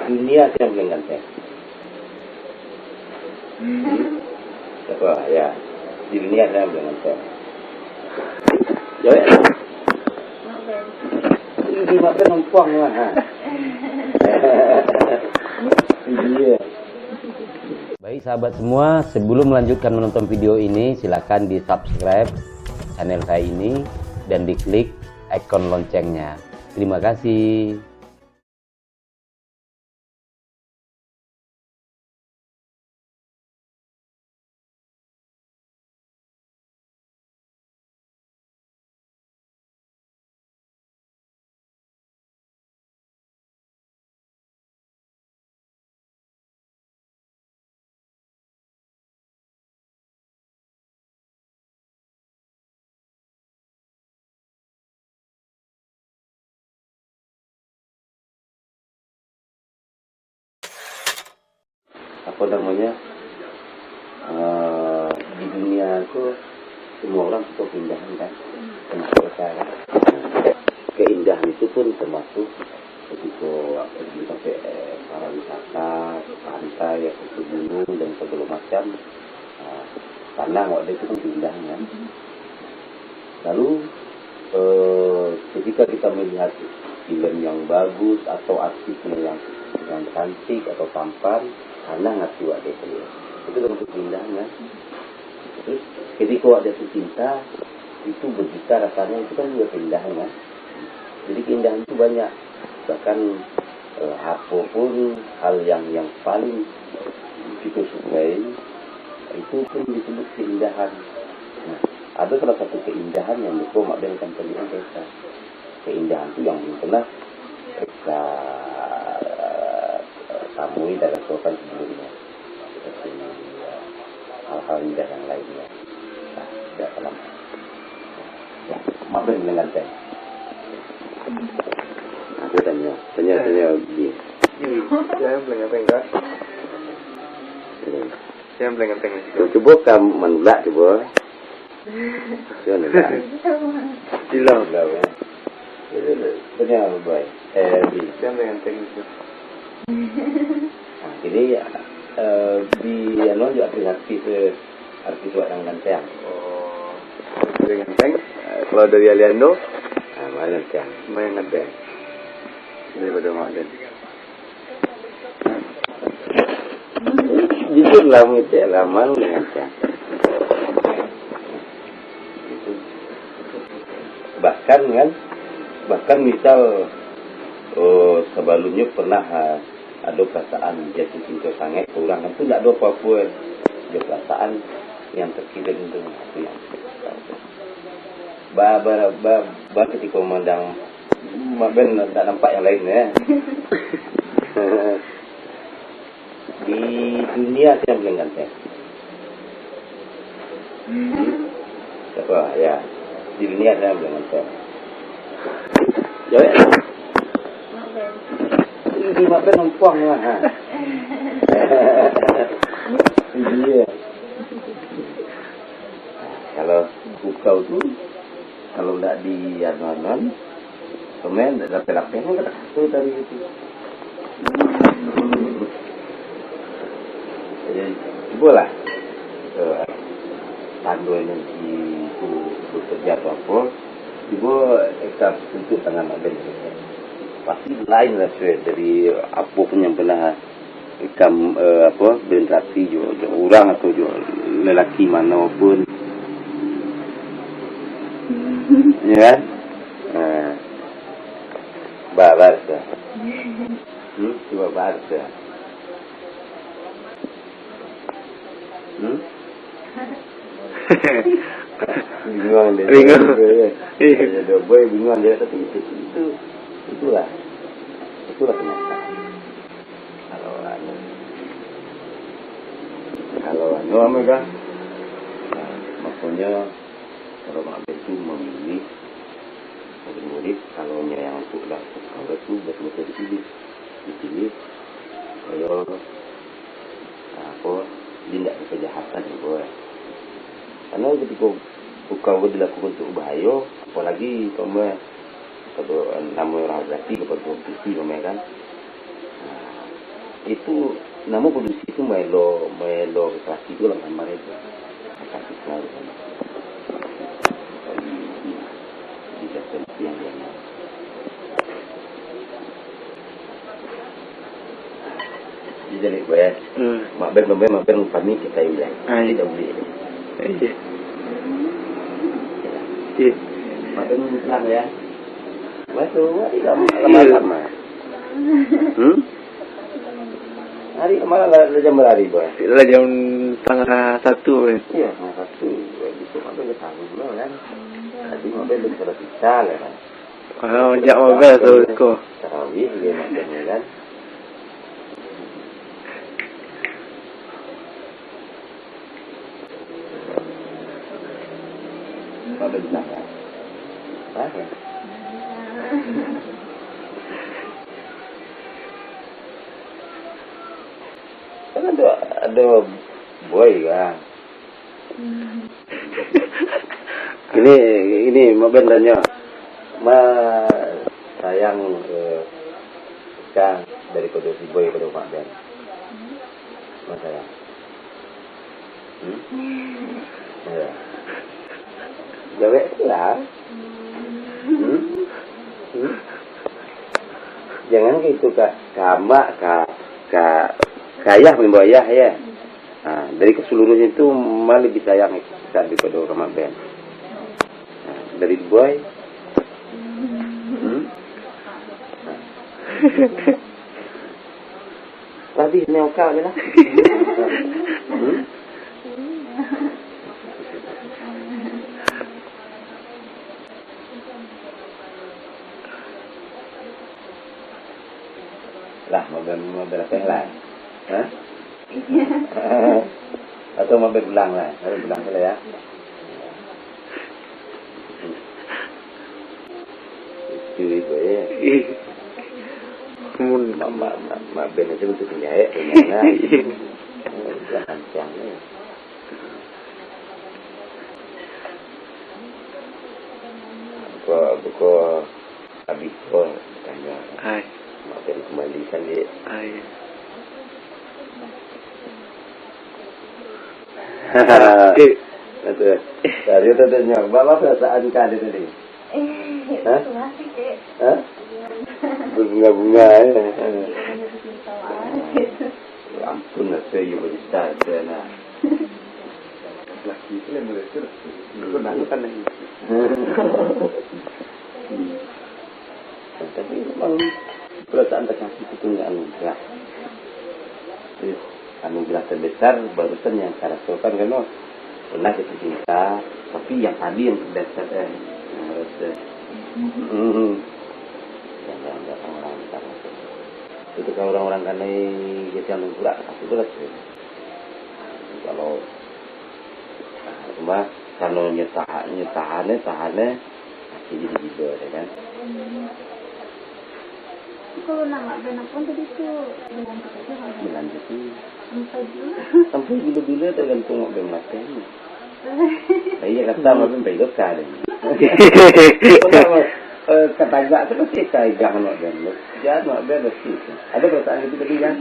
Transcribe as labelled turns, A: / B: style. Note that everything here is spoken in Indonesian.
A: dunia siapa yang paling ganteng? Siapa ya? Di dunia siapa yang paling ganteng? Jawab ya? Ini makan numpang lah. Iya. Baik sahabat semua, sebelum melanjutkan menonton video ini, silakan di subscribe channel saya ini dan diklik ikon loncengnya. Terima kasih. Apa namanya, di dunia itu semua orang suka keindahan kan, termasuk saya. Keindahan itu pun termasuk begitu pergi sampai para wisata, pantai, ke gunung dan segala macam. Karena waktu itu kan keindahan kan. Lalu ketika kita melihat film yang bagus atau artisnya yang cantik atau tampan, karena ngerti waktu itu termasuk keindahan kan. Terus ketika waktu itu cinta itu berbicara rasanya itu kan juga keindahan kan. Jadi keindahan itu banyak, bahkan apapun hal yang paling kita sukai itu pun disebut keindahan. Nah, ada salah satu keindahan yang itu Mak Ben akan perlihatkan kita. Keindahan itu yang belum pernah kita temui dalam sopan sebelumnya, seperti hal-hal indah yang lainnya. Nah, tidak salah. Ya, Mak Ben dengan saya. Aku tanya dia.
B: Saya belum enggak. Saya belum ngenteng.
A: Coba kamu menolak coba. Saya nolak.
B: Silau.
A: Tanya baik.
B: Saya belum ngenteng.
A: Jadi di anu juga artis orang ganteng.
B: Oh, belum ngenteng. Kalau dari Aliando,
A: Mana ganteng?
B: main ngenteng. Daripada Mak Ben.
A: Jujur lah itu lama lu ganteng. Bahkan misal sebelumnya pernah ada perasaan jatuh cinta sangat kurang, itu tidak ada apa-apa. Ada perasaan yang terkirim itu yang ketika memandang Mak Ben tak nampak yang lain ya. Di dunia siapa yang paling ganteng? Siapa ya? Di dunia siapa yang paling ganteng? Jawab ya? Ini Mak Ben numpang lah. Iya. Kalau bukau tu, kalau tidak di anon-anon, kemudian lapel-lapelnya kata satu dari itu. Jadi, boleh tandu ini itu bekerja apa, ibu kita tuntut tangan Mak Ben. Pasti lain lah dari apapun yang pernah ikam berinteraksi juga orang atau juga lelaki mana pun. Ya kan? Bahasa. Coba bahasa. Bingung dia. Ada boy bingung dia, tapi itulah kenyataan. Kalau mereka, maksudnya kalau Mak Ben itu memilih murid, kalau yang untuk kalau itu betul-betul dipilih kalau tindak kejahatan juga. Karena ketika bukan dilakukan untuk bahaya, apalagi kalau nama orang berarti kepada polisi kan. itu namun produksi itu melo kelas itu lah gambar itu kasih selalu di seperti yang lain. Jadi gue mak ben kami kita bilang tidak beli mak ben bilang ya masuk tidak lama-lama hari kemarin ada jam berapa boy?
B: Lah jam 1:30.
A: Iya, 1:30. Itu sampai ke tahu dulu kan. Tadi mobil belum sudah bisa kan.
B: Oh, jak mobil tu ko.
A: Tarawih dia macamnya kan. Mobil bilang kan. Apa? Kan ada boy kan. Ini mobil tanya. Sayang kan dari kode si boy pada Mak Ben. Mas sayang. Ya. Gawe lah. Jangan gitu Kak. Kamak kaya membawa ayah ya. Nah, dari keseluruhan itu malah disayang saat di kode Mak Ben. Nah, dari boy. Habis neokal je lah. Lah, mobil apa yang lain? Hah? Atau mobil belang lah. Mobil belang saja ya. Itu ibu ya. Mak Ben aja untuk penjahit. Jangan siangnya. Buku habis pun tanya.
B: Hai.
A: Mak Ben kembalikan dia.
B: Hai.
A: Betul. Tadi tu tanya, apa perasaan kau tadi? Hah? Hah? Berbunga-bunga ya. Ya ampun lah saya ibu besar saya. Laki itu yang boleh terus. Aku nak kan lagi. Tapi memang perasaan terkasih itu nggak anugerah. Anugerah terbesar barusan yang saya rasakan kan pernah jatuh cinta, tapi yang tadi yang berdasar harus jangan orang-orang itu kalau orang-orang kan jadi yang pura itu lah kalau cuma kalau nyetahannya masih jadi gitu ya kan.
C: Kalau nama benar pun tadi tu
A: dilanjuti sampai bila-bila tergantung orang makan. Iya kata macam baik sekali. Kata agak tu pasti kaya nak ben. Jangan nak ben mesti. Ada perasaan itu tadi kan?